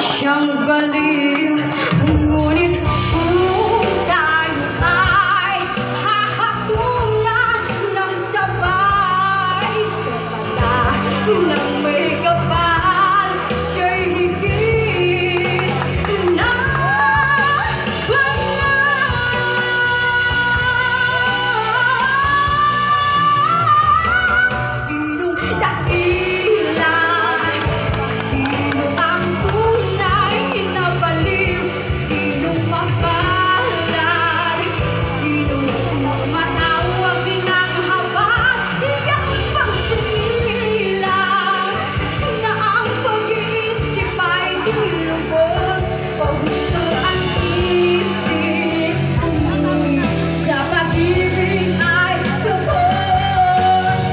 siyang baliw. Ngunit kung tayo ay hahatungan ng sabay sa mata ng may kapal, siya'y higit na sinong dakilan? Sino ang tunay na baliw? Sinong mapalad? Sinong matawag ng habag? Iyak pang sinilang na ang pag-iisip ay di lubos. Pauso ang isip sa pag-ibig ay lubos.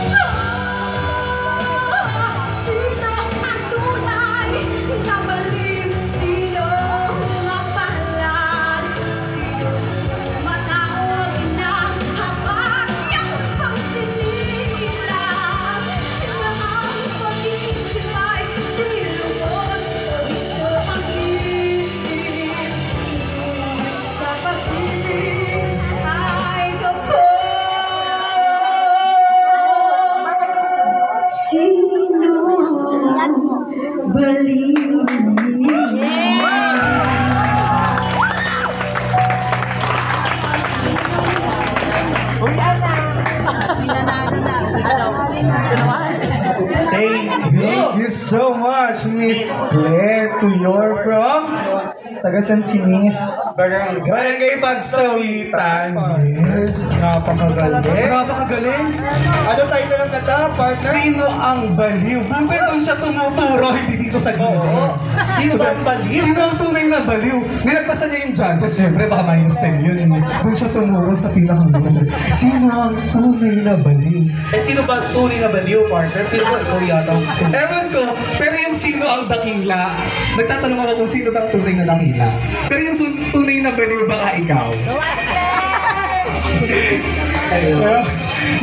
Sino ang tunay na baliw? Sino mapalad? Sino matawag ng habag? Iyak pang sinilang na ang pag-iisip ay di lubos. Pauso ang isip sa pag-ibig ay kapos. Sino baliw? Thank you so much, Miss Claire. To your from? Tagasan si Miss? Barangay Pagsawitan. Yes, napakagaling. Napakagaling. Ano title ng kanta, partner? Sino ang baliw? Buti doon siya tumuturo, hindi dito sa gilid. Sino ba ang baliw? Sino ang tunay na baliw? Nilagpasan niya yung judges, syempre baka minus 10 yun. Doon siya tumuro sa pinakamulan. Sino ang tunay na baliw? Eh, sino ba ang tunay na baliw, partner? Sino ba ikaw yata? Ewan ko, pero yung sino ang dakila, nagtatanong ako kung sino ang tunay na dakila. Pero yung tunay na baliw, baka ikaw. Ayun.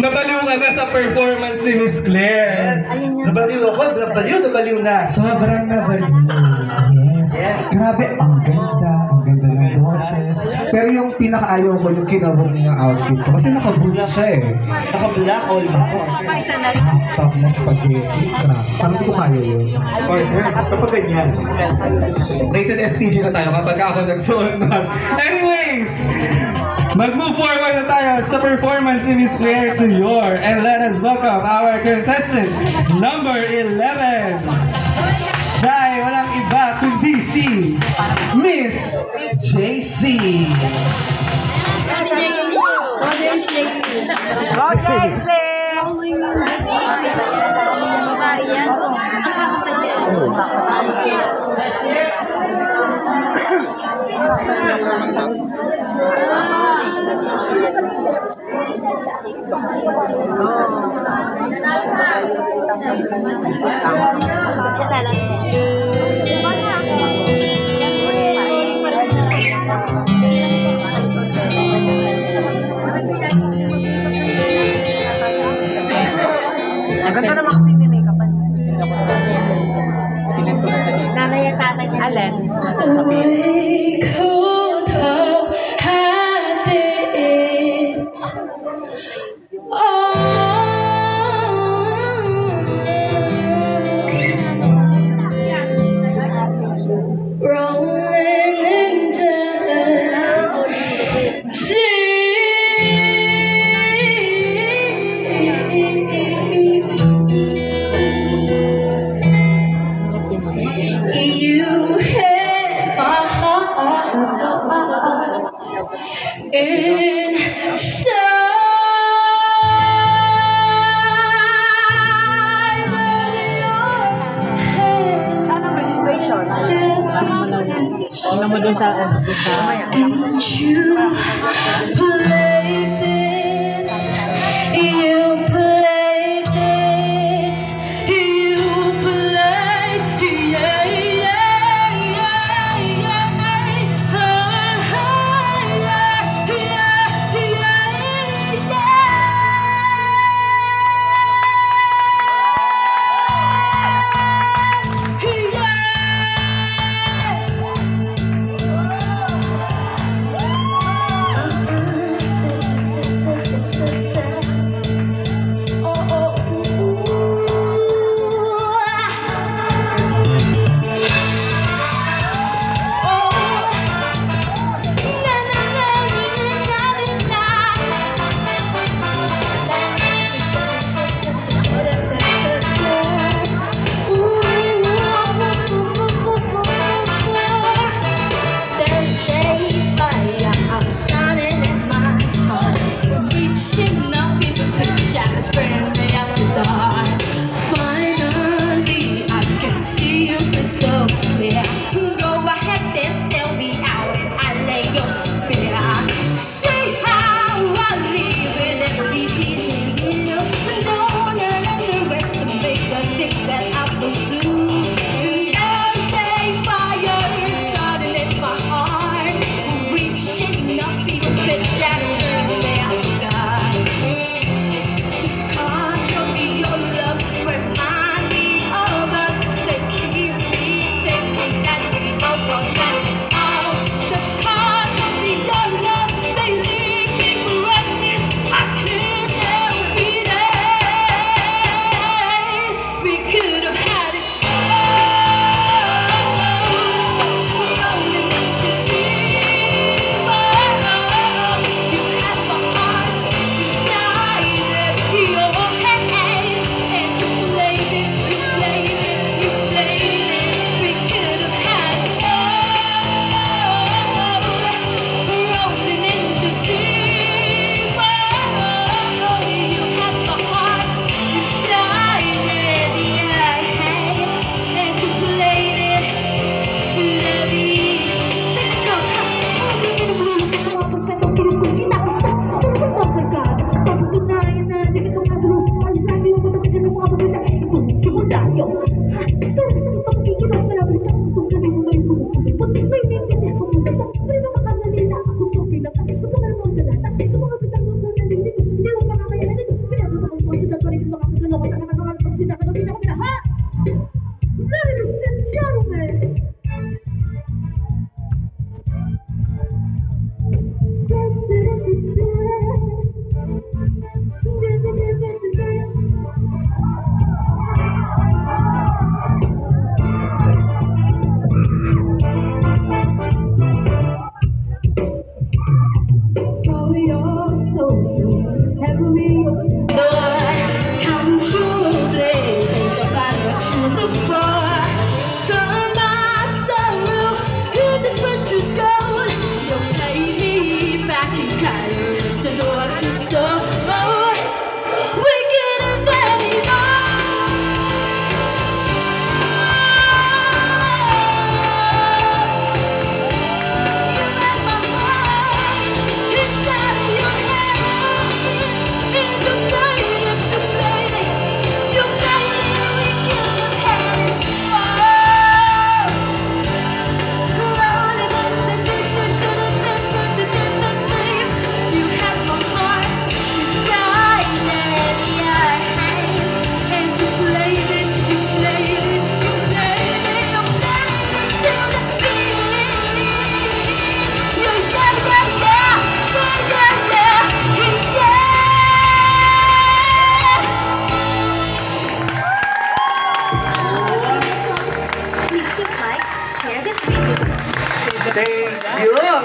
Nabaliw ka na sa performance ni Miss Claire. Nabaliw ako, nabaliw na. Sobrang nabaliw. Yes. Grabe, ang ganda ng boses. Pero yung pinakaayaw ko, yung kinabog niya outfit ko. Kasi naka-boots siya eh. Naka-black all box. Top na spaghetti. Grabe. Paano ko kaya yun? Partner, kapag ganyan. Rated SPG na tayo kapag ako nagsuot na. Anyways, mag-move forward na tayo sa performance ni Miss Claire to your, and let us welcome our contestant number 11. Siya ay walang iba kundi si Miss JC. Ang ganda naman kasi may make-upan. Nanay at tatay niya. Alin? We could have had it all. Rolling in you hit my heart inside Registration. Ano mo dun sa... and you played it, you played it, you played, yeah, yeah, yeah, yeah, yeah, yeah. Thank you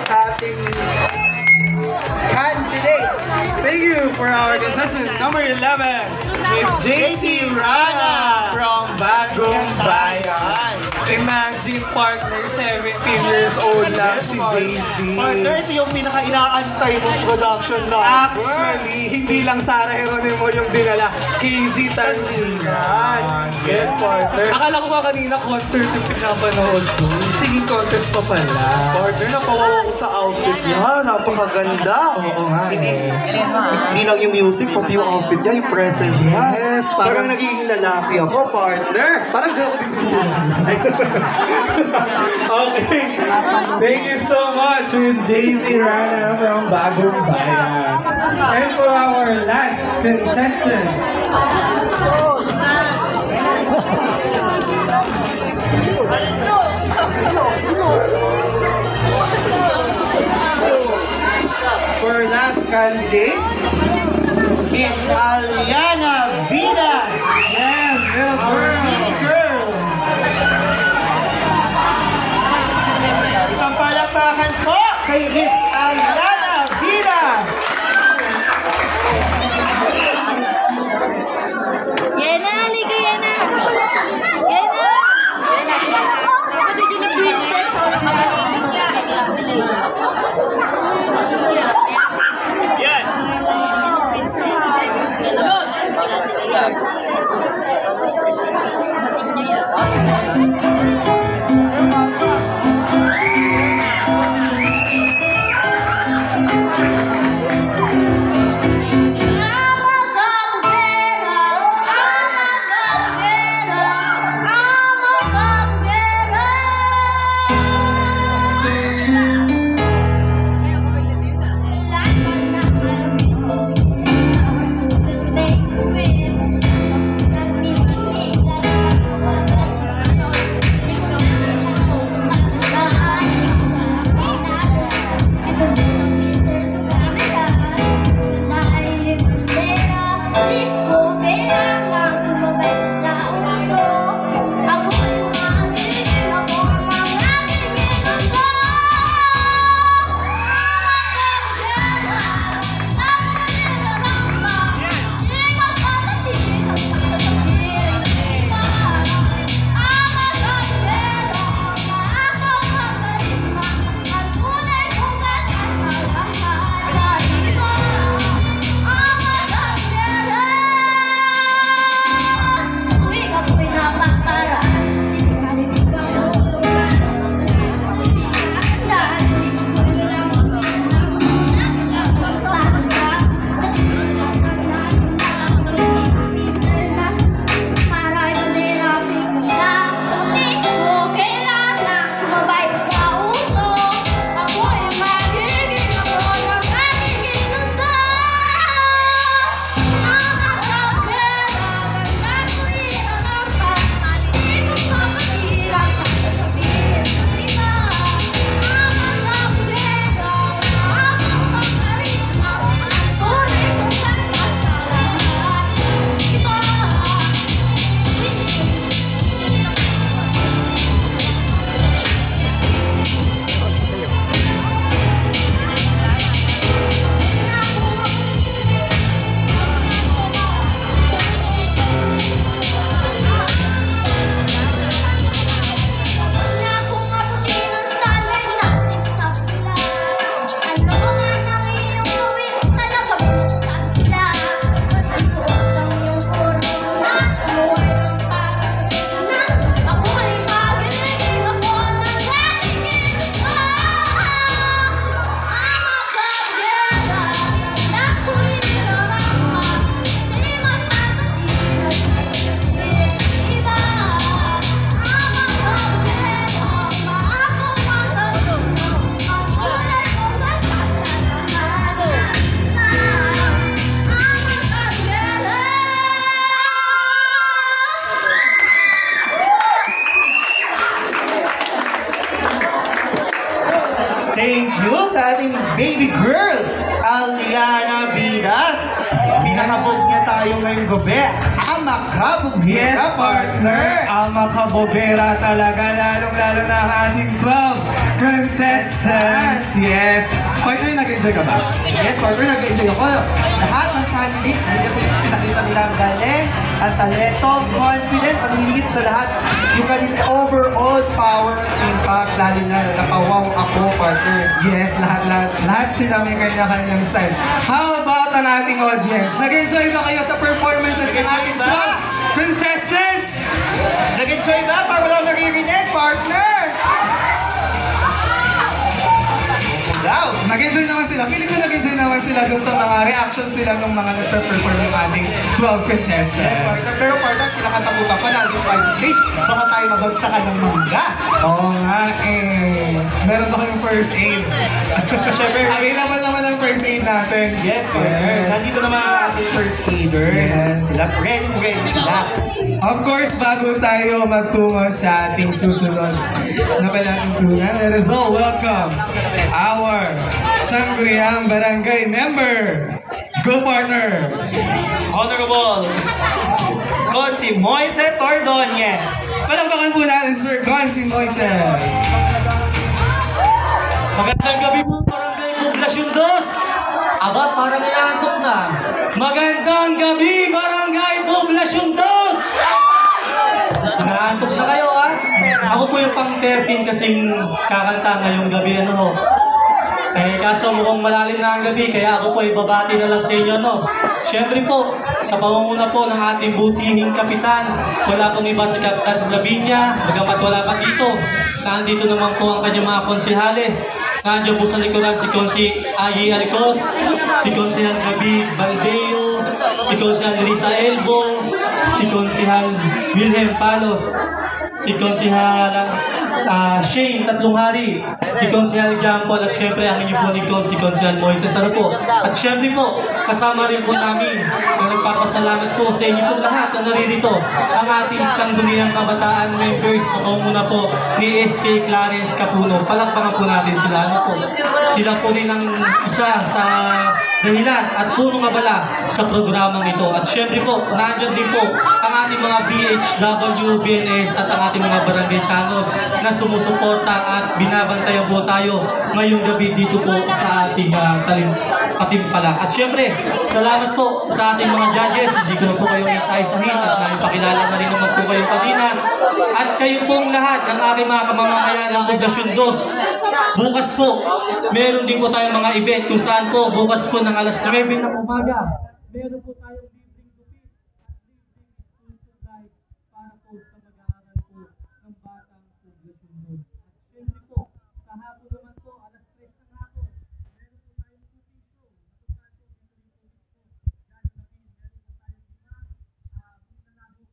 sa ating candidate. Thank you for our contestant number 11, Miss JC Rana from Bagong Bayan. Imagine partner, 17 years old lang si JC. Partner, ito yung pinaka-inaantay mong production na. Actually, hindi lang Sara Geronimo yung dinala, KZ Tanlinan. Yes, partner. Akala ko ba kanina concert yung pinapanood ko. Singing contest pa pala. Partner, napawawa ko sa outfit niya. Napakaganda. Oo nga Hindi lang yung music, pati yung outfit niya, yung presence niya. Yes, Parang nagiging lalaki ako, partner. Parang dyan ako dito. Okay. Thank you so much, Miss JC Rana from Bagong Bayan. And for our last contestant, For last candidate, Miss Aliana Vidas. yes, little girl. Girl. Isang palakpakan po kay Miss Aliana Vidas. Yena, halika Yena! Yena! Dapat hindi na princess or magandang sa kanila. Yan. Nakabog niya tayo ngayong gabi. Makabog Yes, partner! Ang makabobera talaga, lalong-lalo na ang ating 12 contestants. Yes. Partner, nag-enjoy ka ba? Yes, partner, nag-enjoy ako. Lahat ng candidates, nakita nila ang galing, ang talento, confidence, ang higit sa lahat, yung kanila overall power, impact, lalo na napawaw ako, partner. Yes, lahat sila may kanya-kanyang style. How about ang ating audience? Nag-enjoy ba kayo sa performances ng ating 12 contestants? Nag-enjoy ba? Para wala naririnig, partner! Wow! Nag-enjoy naman sila. Feeling ko nag-enjoy naman sila dun sa mga reactions sila ng mga nagpe-perform ng ating 12 Yes, contestants. partner. Pero partner, pinakatakutan pa natin tayo sa stage. Baka tayo mabagsakan ng mangga. Oo nga eh. Meron ba kayong first aid? Siyempre. Available naman ang first aid natin. Yes, partner. Nandito naman ang ating first aider. Yes. Sila, ready sila. Of course, bago tayo magtungo sa ating susunod na palatuntunan, let us all welcome our Sangguniang Barangay member. Go, partner! Honorable Consi Moises Ordonez. Palakpakan po natin, Sir Gonzi Moises. Magandang gabi po, Barangay Poblasyon 2. Aba, parang inaantok na. Magandang gabi, Barangay Poblasyon 2. Inaantok na kayo, ha? Ako po yung pang 13 kasing kakanta ngayong gabi, ano ho. Eh, kaso mukhang malalim na ang gabi, kaya ako po ibabati na lang sa inyo, no? Siyempre po, sa pamumuna po ng ating butihing kapitan, wala pong iba si Kapitan Slavinia, bagamat wala pa dito. Nandito naman po ang kanyang mga konsihales. Nandiyan po sa likuran si Konsi Ayi Alicos, si Konsihal Gabi Baldeo, si Konsihal Risa Elbo, si Konsihal Wilhelm Palos, si Konsihal Shane Tatlong Hari, si Konsihal John Paul, at syempre ang inyong punigton, si Konsihal Moises. Ano po? At syempre po, kasama rin po namin na nagpapasalamat po sa inyo po lahat na naririto, ang ating Sangguniang Kabataan members sa muna po ni SK Clarence Capuno. Palakpakan po natin sila. Ano po? Sila po rin ang isa sa dahilan at punong abala sa programang ito. At syempre po, nandyan din po ang ating mga BHW, BNS at ang ating mga barangay tanod na sumusuporta at binabantayan po tayo ngayong gabi dito po sa ating patimpala. At syempre, salamat po sa ating mga judges. Hindi ko na po kayo isa-isahin at naipakilala na rin naman po kayo kanina. At kayo pong lahat ng aking mga kamamamayan ng Poblasyon 2. Bukas po, meron din po tayong mga event kung saan po bukas po ng alas 9 ng umaga. Meron po tayong libreng gupit at libreng school supplies para po sa mag-aaral po ng batang Poblasyon 2. At syempre po, sa hapon naman po, alas 3 ng hapon, meron po tayong cooking show. At kung saan po, meron po gagawin, meron po tayong bunalabo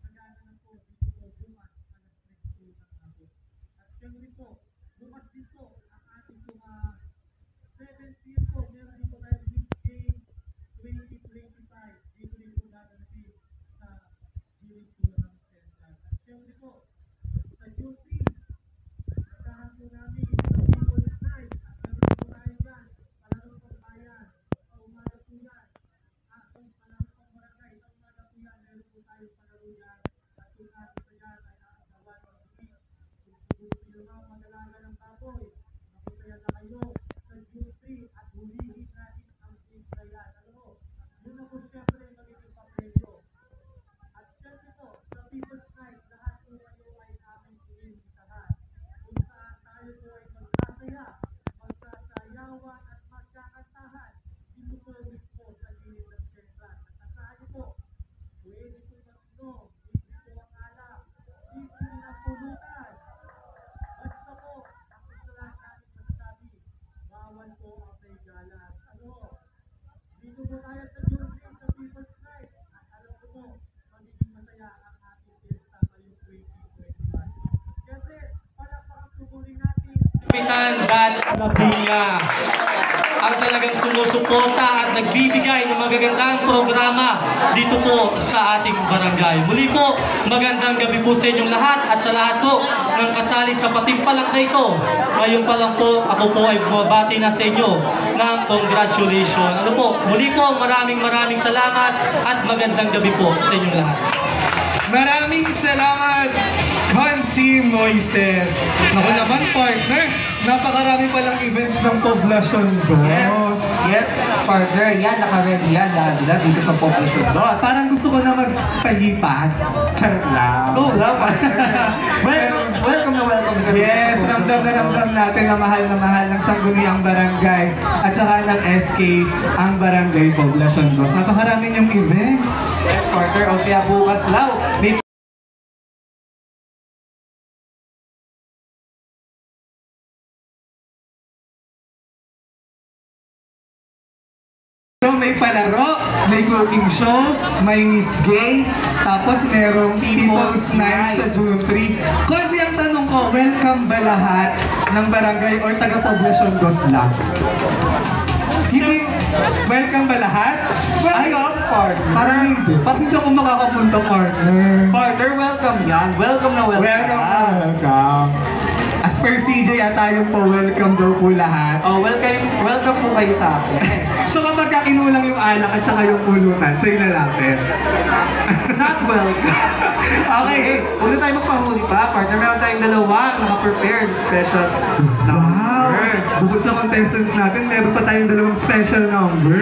na gagawin po dito po bukas, alas 3 po ng hapon. At syempre po, bukas din po ang ating mga 7th year po, meron din po tayong Miss Game 2025. Dito rin po gagawin sa Gilid Bulacan Central. At syempre po, sa June 3, asahan po namin sa People's Night. At meron po tayo dyan, Palarong Pagbayan. Sa umaga po yan. Asong Palarong Pagbarangay. Sa umaga po yan, meron po tayo palaro yan. At kung saan isa yan ay nakagawa ng bukit. Kung sino mga mag-alaga ng baboy, makusaya na kayo sa June 3 at hulihin natin ang big na yan. Alam mo, yun na po siyempre magiging papremyo. At siyempre po, sa People's Night, lahat po kayo ay aming inimbitahan. Kung saan tayo po ay magsasaya, magsasayawan at magkakantahan. Dito po mismo sa gilid ng Central. At asahan niyo po, pwede po mag-inom, hindi po ang alak, hindi na pulutan. Basta po, ang gusto lang namin magsasabi, bawal po ang may galas. Ano? Dito po tayo sa June 3 sa People's Night. At alam ko po, magiging masaya ang ating fiesta ngayong 2021. Siyempre, palakpakan po muli natin Kapitan Dan Labinga. ang talagang sumusuporta at nagbibigay ng magagandang programa dito po sa ating barangay. Muli po, magandang gabi po sa inyong lahat at sa lahat po ng kasali sa patimpalak na ito. Ngayon pa lang po, ako po ay bumabati na sa inyo ng congratulations. Ano po, muli po, maraming salamat at magandang gabi po sa inyong lahat. Maraming salamat, Consi Moises. Naku naman, partner. Napakarami palang events ng Poblacion Dos. Yes, partner. Yan, naka-ready yan. Lahat dito sa Poblacion Dos. Parang gusto ko na magpalipat. Charot lang. Go lang, partner. Welcome na welcome. Yes, ramdam na ramdam natin na mahal ng Sangguniang Barangay at saka ng SK ang Barangay Poblacion Dos. Napakarami niyong events. Yes, partner. O kaya bukas law. May So, may palaro, may cooking show, may Miss Gay, tapos merong People's Night sa June 3. Kasi ang tanong ko, welcome ba lahat ng barangay or taga-Poblacion Dos lang? Hindi, welcome ba lahat? welcome, partner. Parang hindi. Parang hindi ako makakapunta, partner. Partner, welcome yan. Welcome na welcome. Welcome. As per CJ at tayo po, welcome daw po lahat. Oh, welcome po kayo sa akin. So kapag kinulang yung alak at saka yung pulutan, so yun na natin. Not welcome. Okay, huwag na tayo magpahuli pa, partner. Meron tayong dalawang naka-prepared special Wow! Bukod sa contestants natin, meron pa tayong dalawang special number.